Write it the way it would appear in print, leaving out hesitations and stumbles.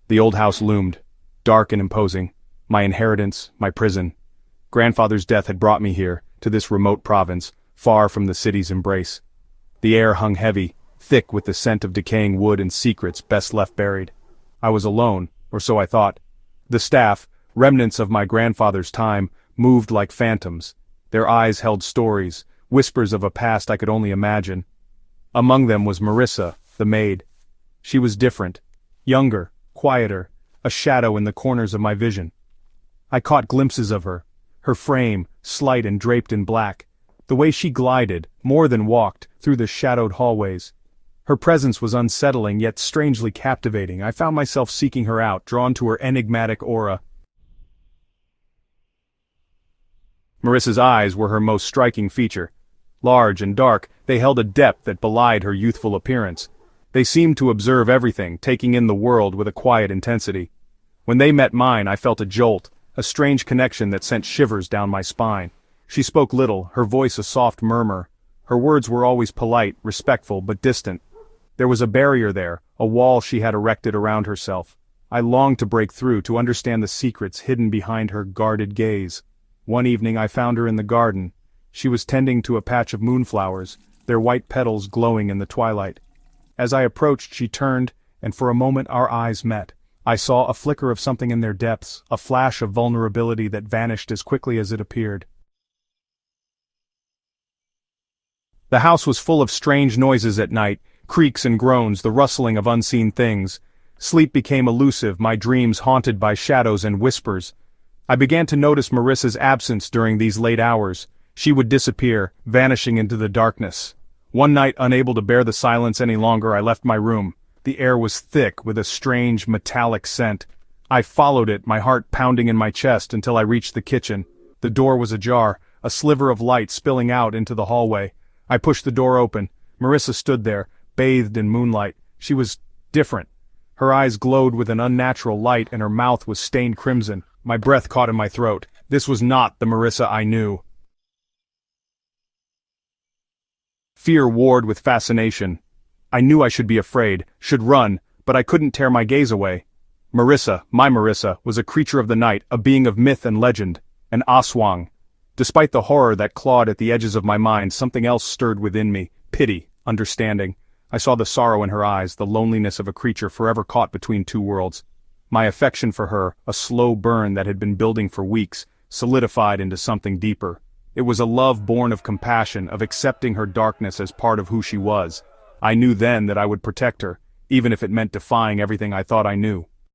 The old house loomed, dark and imposing, my inheritance, my prison. Grandfather's death had brought me here, to this remote province, far from the city's embrace. The air hung heavy, thick with the scent of decaying wood and secrets best left buried. I was alone, or so I thought. The staff, remnants of my grandfather's time, moved like phantoms. Their eyes held stories, whispers of a past I could only imagine. Among them was Marissa, the maid. She was different, younger, quieter, a shadow in the corners of my vision. I caught glimpses of her, her frame, slight and draped in black, the way she glided, more than walked, through the shadowed hallways. Her presence was unsettling yet strangely captivating. I found myself seeking her out, drawn to her enigmatic aura. Marissa's eyes were her most striking feature. Large and dark, they held a depth that belied her youthful appearance. They seemed to observe everything, taking in the world with a quiet intensity. When they met mine, I felt a jolt, a strange connection that sent shivers down my spine. She spoke little, her voice a soft murmur. Her words were always polite, respectful, but distant. There was a barrier there, a wall she had erected around herself. I longed to break through, to understand the secrets hidden behind her guarded gaze. One evening I found her in the garden. She was tending to a patch of moonflowers, their white petals glowing in the twilight. As I approached, she turned, and for a moment our eyes met. I saw a flicker of something in their depths, a flash of vulnerability that vanished as quickly as it appeared. The house was full of strange noises at night, creaks and groans, the rustling of unseen things. Sleep became elusive, my dreams haunted by shadows and whispers. I began to notice Marissa's absence during these late hours. She would disappear, vanishing into the darkness. One night, unable to bear the silence any longer, I left my room. The air was thick with a strange, metallic scent. I followed it, my heart pounding in my chest, until I reached the kitchen. The door was ajar, a sliver of light spilling out into the hallway. I pushed the door open. Marissa stood there, bathed in moonlight. She was different. Her eyes glowed with an unnatural light and her mouth was stained crimson. My breath caught in my throat. This was not the Marissa I knew. Fear warred with fascination. I knew I should be afraid, should run, but I couldn't tear my gaze away. Marissa, my Marissa, was a creature of the night, a being of myth and legend, an Aswang. Despite the horror that clawed at the edges of my mind, something else stirred within me, pity, understanding. I saw the sorrow in her eyes, the loneliness of a creature forever caught between two worlds. My affection for her, a slow burn that had been building for weeks, solidified into something deeper. It was a love born of compassion, of accepting her darkness as part of who she was. I knew then that I would protect her, even if it meant defying everything I thought I knew.